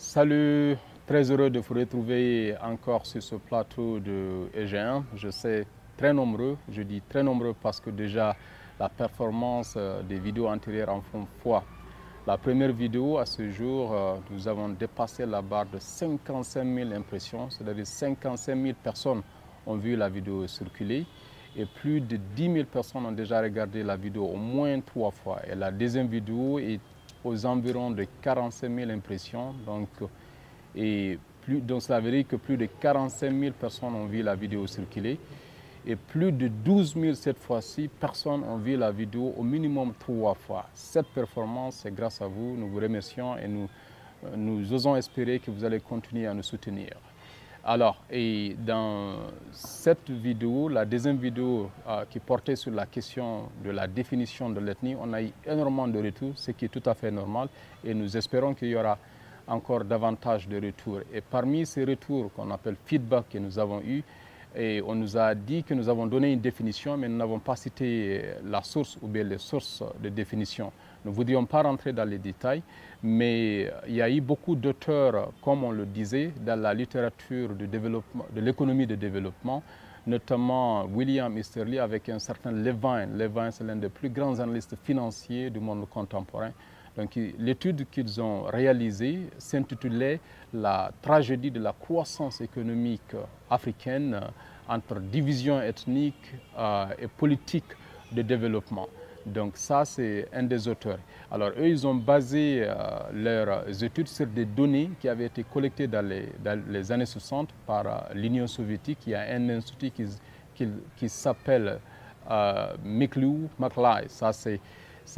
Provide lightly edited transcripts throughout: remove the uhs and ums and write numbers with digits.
Salut, très heureux de vous retrouver encore sur ce plateau de EG1. Je sais très nombreux, je dis très nombreux parce que déjà la performance des vidéos antérieures en font foi. La première vidéo à ce jour, nous avons dépassé la barre de 55 000 impressions, c'est-à-dire 55 000 personnes ont vu la vidéo circuler et plus de 10 000 personnes ont déjà regardé la vidéo au moins 3 fois. Et la deuxième vidéo est aux environs de 45 000 impressions. Donc cela veut dire que plus de 45 000 personnes ont vu la vidéo circuler. Et plus de 12 000 cette fois-ci, personnes ont vu la vidéo au minimum 3 fois. Cette performance, c'est grâce à vous. Nous vous remercions et nous osons espérer que vous allez continuer à nous soutenir. Alors, et dans cette vidéo, la deuxième vidéo qui portait sur la question de la définition de l'ethnie, on a eu énormément de retours, ce qui est tout à fait normal. Et nous espérons qu'il y aura encore davantage de retours. Et parmi ces retours qu'on appelle feedback que nous avons eus, et on nous a dit que nous avons donné une définition, mais nous n'avons pas cité la source ou bien les sources de définition. Nous ne voudrions pas rentrer dans les détails, mais il y a eu beaucoup d'auteurs, comme on le disait, dans la littérature de développement, de l'économie de développement, notamment William Easterly avec un certain Levine. Levine, c'est l'un des plus grands analystes financiers du monde contemporain. Donc, l'étude qu'ils ont réalisée s'intitulait « La tragédie de la croissance économique africaine entre division ethnique et politique de développement ». Donc ça, c'est un des auteurs. Alors eux, ils ont basé leurs études sur des données qui avaient été collectées dans les années 60 par l'Union soviétique. Il y a un institut qui s'appelle Miklou-Maklay. Ça, c'est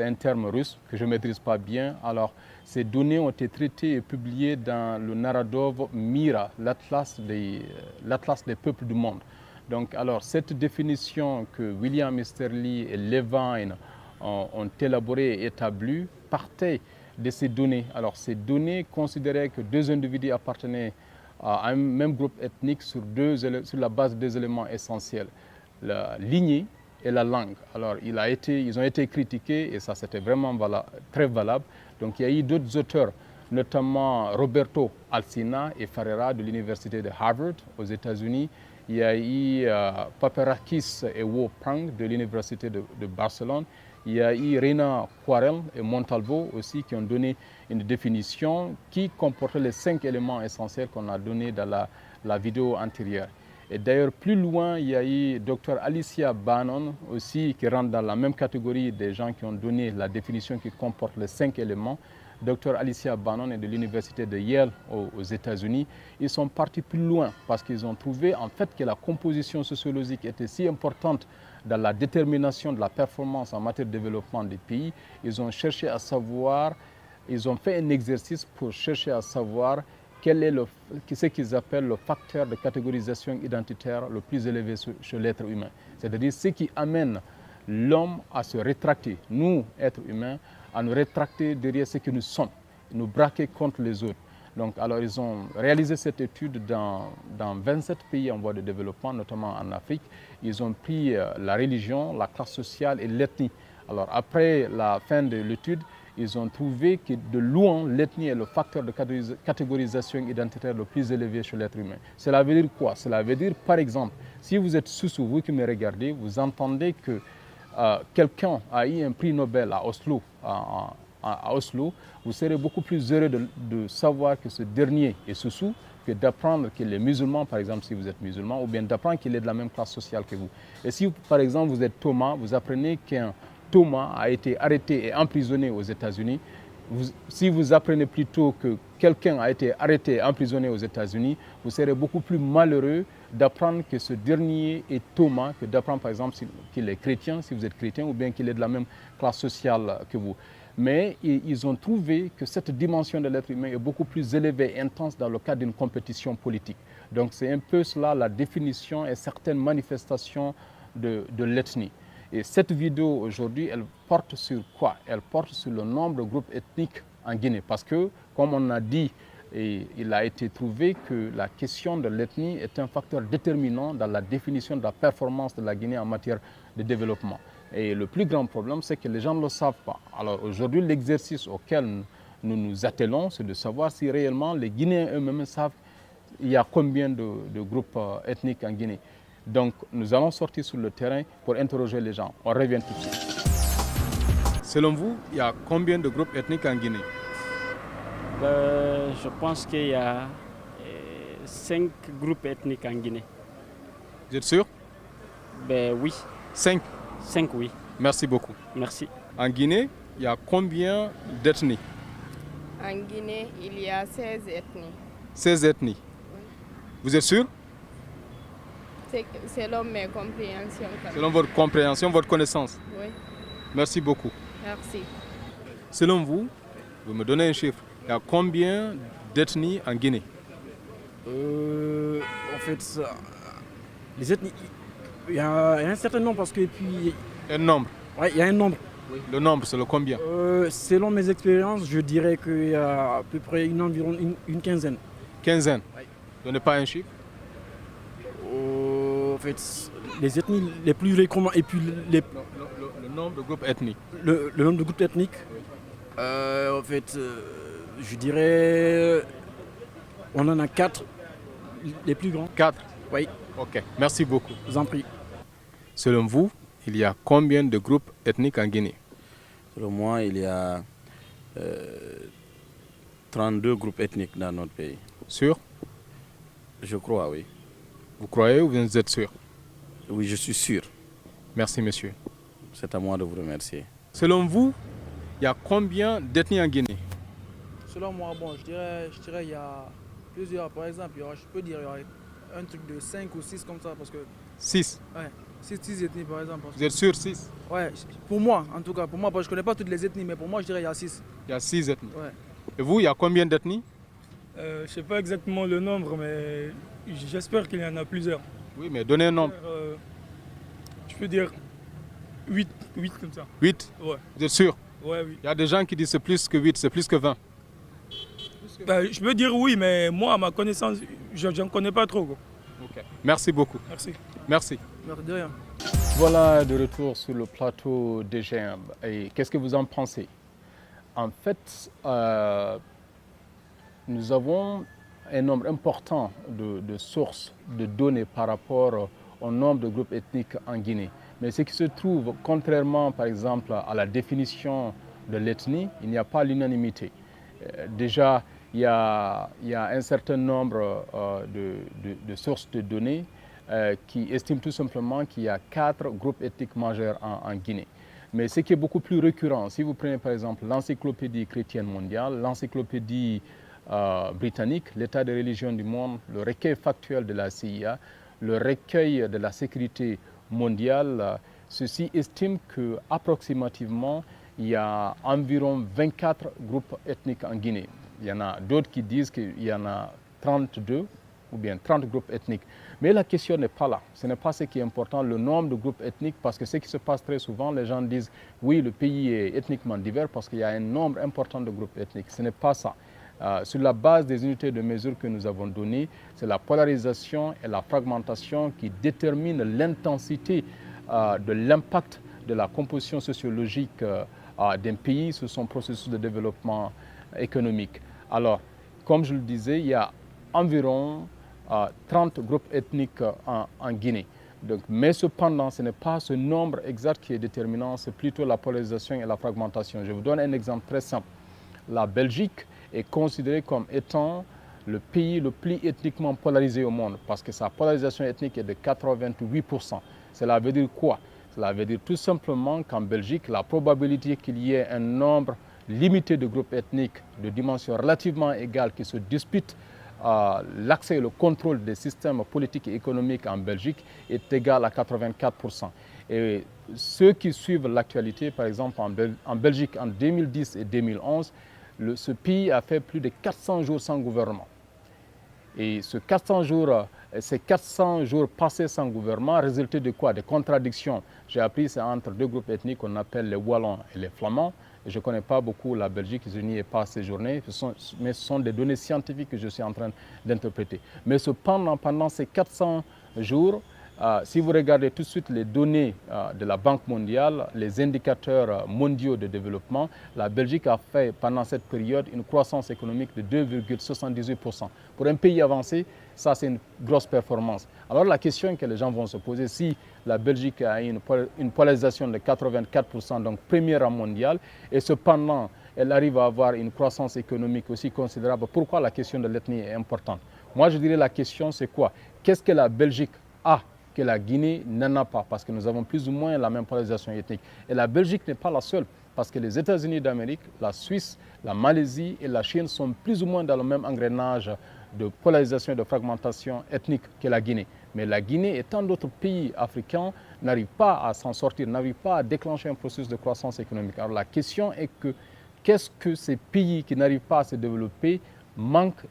un terme russe que je ne maîtrise pas bien. Alors, ces données ont été traitées et publiées dans le Narodov Mira, l'Atlas des peuples du monde. Donc, alors, cette définition que William Easterly et Levine ont élaborée et établie partait de ces données. Alors, ces données considéraient que deux individus appartenaient à un même groupe ethnique sur la base de deux éléments essentiels, la lignée et la langue. Alors, ils ont été critiqués et ça, c'était vraiment très valable. Donc, il y a eu d'autres auteurs, notamment Roberto Alsina et Ferreira de l'université de Harvard aux États-Unis. Il y a eu Paperakis et Wu Pang de l'université de Barcelone. Il y a eu Reina Quarel et Montalvo aussi qui ont donné une définition qui comportait les 5 éléments essentiels qu'on a donnés dans la vidéo antérieure. Et d'ailleurs, plus loin, il y a eu Dr Alicia Bannon aussi qui rentre dans la même catégorie des gens qui ont donné la définition qui comporte les 5 éléments. Dr Alicia Bannon est de l'université de Yale aux États-Unis. Ils sont partis plus loin parce qu'ils ont trouvé en fait que la composition sociologique était si importante dans la détermination de la performance en matière de développement des pays. Ils ont cherché à savoir, ils ont fait un exercice pour chercher à savoir quel est ce qu'ils appellent le facteur de catégorisation identitaire le plus élevé chez l'être humain. C'est-à-dire ce qui amène l'homme à se rétracter, nous, êtres humains, à nous rétracter derrière ce que nous sommes, nous braquer contre les autres. Donc, alors, ils ont réalisé cette étude dans 27 pays en voie de développement, notamment en Afrique. Ils ont pris la religion, la classe sociale et l'ethnie. Alors, après la fin de l'étude, ils ont trouvé que de loin, l'ethnie est le facteur de catégorisation identitaire le plus élevé chez l'être humain. Cela veut dire quoi? Cela veut dire, par exemple, si vous êtes Soussou, vous qui me regardez, vous entendez que quelqu'un a eu un prix Nobel à Oslo, à Oslo, vous serez beaucoup plus heureux de savoir que ce dernier est Soussou que d'apprendre qu'il est musulman, par exemple, si vous êtes musulman, ou bien d'apprendre qu'il est de la même classe sociale que vous. Et si, par exemple, vous êtes Thomas, vous apprenez qu'un Thomas a été arrêté et emprisonné aux États-Unis. Si vous apprenez plutôt que quelqu'un a été arrêté et emprisonné aux États-Unis, vous serez beaucoup plus malheureux d'apprendre que ce dernier est Thomas que d'apprendre par exemple qu'il est chrétien, si vous êtes chrétien, ou bien qu'il est de la même classe sociale que vous. Mais ils ont trouvé que cette dimension de l'être humain est beaucoup plus élevée et intense dans le cadre d'une compétition politique. Donc c'est un peu cela la définition et certaines manifestations de l'ethnie. Et cette vidéo aujourd'hui, elle porte sur quoi? Elle porte sur le nombre de groupes ethniques en Guinée. Parce que, comme on a dit, il a été trouvé que la question de l'ethnie est un facteur déterminant dans la définition de la performance de la Guinée en matière de développement. Et le plus grand problème, c'est que les gens ne le savent pas. Alors aujourd'hui, l'exercice auquel nous nous attelons, c'est de savoir si réellement les Guinéens eux-mêmes savent il y a combien de groupes ethniques en Guinée. Donc nous allons sortir sur le terrain pour interroger les gens. On revient tout de suite. Selon vous, il y a combien de groupes ethniques en Guinée? Je pense qu'il y a 5 groupes ethniques en Guinée. Vous êtes sûr? Oui. 5. 5, oui. Merci beaucoup. Merci. En Guinée, il y a combien d'ethnies? En Guinée, il y a 16 ethnies. 16 ethnies. Oui. Vous êtes sûr? C'est selon mes compréhensions. Selon votre compréhension, votre connaissance? Oui. Merci beaucoup. Merci. Selon vous, vous me donnez un chiffre. Il y a combien d'ethnies en Guinée? En fait, les ethnies, il y a un certain nombre parce que puis. Un nombre? Oui, il y a un nombre. Oui. Le nombre, c'est le combien? Selon mes expériences, je dirais qu'il y a à peu près environ une quinzaine. Quinzaine? Oui. Donnez pas un chiffre? En fait, les ethnies les plus fréquentes et puis Le nombre de groupes ethniques. le nombre de groupes ethniques. En fait, je dirais, on en a 4, les plus grands. 4? Oui. Ok, merci beaucoup. Je vous en prie. Selon vous, il y a combien de groupes ethniques en Guinée? Selon moi, il y a 32 groupes ethniques dans notre pays. Sûr? Je crois, oui. Vous croyez ou vous êtes sûr? Oui, je suis sûr. Merci, monsieur. C'est à moi de vous remercier. Selon vous, il y a combien d'ethnies en Guinée? Selon moi, bon, je dirais il y a plusieurs. Par exemple, je peux dire il y aurait un truc de 5 ou 6 comme ça. Parce que, 6. ouais, 6 ethnies par exemple. Vous êtes sûr 6? Ouais, pour moi, en tout cas, pour moi, parce que je ne connais pas toutes les ethnies, mais pour moi, je dirais il y a 6. Il y a 6 ethnies. Ouais. Et vous, il y a combien d'ethnies? Je ne sais pas exactement le nombre, mais j'espère qu'il y en a plusieurs. Oui, mais donnez un nombre. Je peux dire 8 comme ça. 8? Ouais. Vous êtes sûr? Ouais, oui. Il y a des gens qui disent c'est plus que 8, c'est plus que 20. Je peux dire oui, mais moi, à ma connaissance, je n'en connais pas trop, quoi. Ok. Merci beaucoup. Merci. Merci. Merci de rien. Voilà de retour sur le plateau des GM. Et qu'est-ce que vous en pensez? En fait, nous avons un nombre important de sources de données par rapport au nombre de groupes ethniques en Guinée. Mais ce qui se trouve, contrairement par exemple à la définition de l'ethnie, il n'y a pas l'unanimité. Déjà, il y a un certain nombre de sources de données qui estiment tout simplement qu'il y a 4 groupes ethniques majeurs en Guinée. Mais ce qui est beaucoup plus récurrent, si vous prenez par exemple l'encyclopédie chrétienne mondiale, l'encyclopédie britannique, l'état des religions du monde, le recueil factuel de la CIA, le recueil de la sécurité mondiale, ceux-ci estiment qu'approximativement, il y a environ 24 groupes ethniques en Guinée. Il y en a d'autres qui disent qu'il y en a 32 ou bien 30 groupes ethniques. Mais la question n'est pas là. Ce n'est pas ce qui est important, le nombre de groupes ethniques, parce que ce qui se passe très souvent, les gens disent oui, le pays est ethniquement divers parce qu'il y a un nombre important de groupes ethniques. Ce n'est pas ça. Sur la base des unités de mesure que nous avons données, c'est la polarisation et la fragmentation qui déterminent l'intensité de l'impact de la composition sociologique d'un pays sur son processus de développement économique. Alors, comme je le disais, il y a environ 30 groupes ethniques en Guinée. Donc, mais cependant, ce n'est pas ce nombre exact qui est déterminant, c'est plutôt la polarisation et la fragmentation. Je vous donne un exemple très simple. La Belgique est considérée comme étant le pays le plus ethniquement polarisé au monde parce que sa polarisation ethnique est de 88%. Cela veut dire quoi? Cela veut dire tout simplement qu'en Belgique, la probabilité qu'il y ait un nombre limité de groupes ethniques de dimension relativement égale qui se disputent l'accès et le contrôle des systèmes politiques et économiques en Belgique est égal à 84%. Et ceux qui suivent l'actualité, par exemple en Belgique en 2010 et 2011, ce pays a fait plus de 400 jours sans gouvernement. Et ces 400 jours passés sans gouvernement résultaient de quoi? Des contradictions. J'ai appris c'est entre deux groupes ethniques qu'on appelle les Wallons et les Flamands. Je ne connais pas beaucoup la Belgique, je n'y ai pas séjourné, mais ce sont des données scientifiques que je suis en train d'interpréter. Mais cependant, pendant ces 400 jours, Si vous regardez tout de suite les données de la Banque mondiale, les indicateurs mondiaux de développement, la Belgique a fait pendant cette période une croissance économique de 2,78%. Pour un pays avancé, ça c'est une grosse performance. Alors la question que les gens vont se poser, si la Belgique a une polarisation de 84%, donc premier rang mondial, et cependant elle arrive à avoir une croissance économique aussi considérable, pourquoi la question de l'ethnie est importante? Moi je dirais la question c'est quoi? Qu'est-ce que la Belgique a que la Guinée n'en a pas? Parce que nous avons plus ou moins la même polarisation ethnique. Et la Belgique n'est pas la seule, parce que les États-Unis d'Amérique, la Suisse, la Malaisie et la Chine sont plus ou moins dans le même engrenage de polarisation et de fragmentation ethnique que la Guinée. Mais la Guinée et tant d'autres pays africains n'arrivent pas à s'en sortir, n'arrivent pas à déclencher un processus de croissance économique. Alors la question est que qu'est-ce que ces pays qui n'arrivent pas à se développer manquent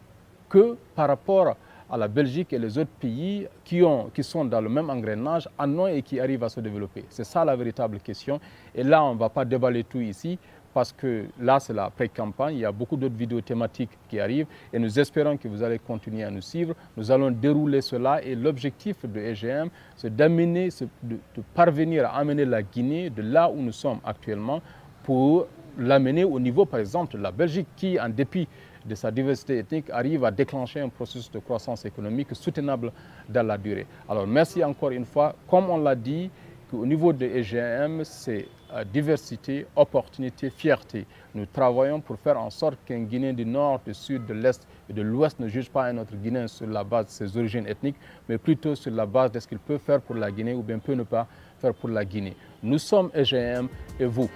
que par rapport à la Belgique et les autres pays qui sont dans le même engrenage en ont et qui arrivent à se développer? C'est ça la véritable question. Et là, on ne va pas déballer tout ici, parce que là, c'est la pré-campagne. Il y a beaucoup d'autres vidéos thématiques qui arrivent et nous espérons que vous allez continuer à nous suivre. Nous allons dérouler cela et l'objectif de EGM, c'est de parvenir à amener la Guinée de là où nous sommes actuellement pour l'amener au niveau, par exemple, de la Belgique qui, en dépit de sa diversité ethnique, arrive à déclencher un processus de croissance économique soutenable dans la durée. Alors, merci encore une fois. Comme on l'a dit, au niveau de EGM, c'est diversité, opportunité, fierté. Nous travaillons pour faire en sorte qu'un Guinéen du Nord, du Sud, de l'Est et de l'Ouest ne juge pas un autre Guinéen sur la base de ses origines ethniques, mais plutôt sur la base de ce qu'il peut faire pour la Guinée ou bien peut ne pas faire pour la Guinée. Nous sommes EGM et vous.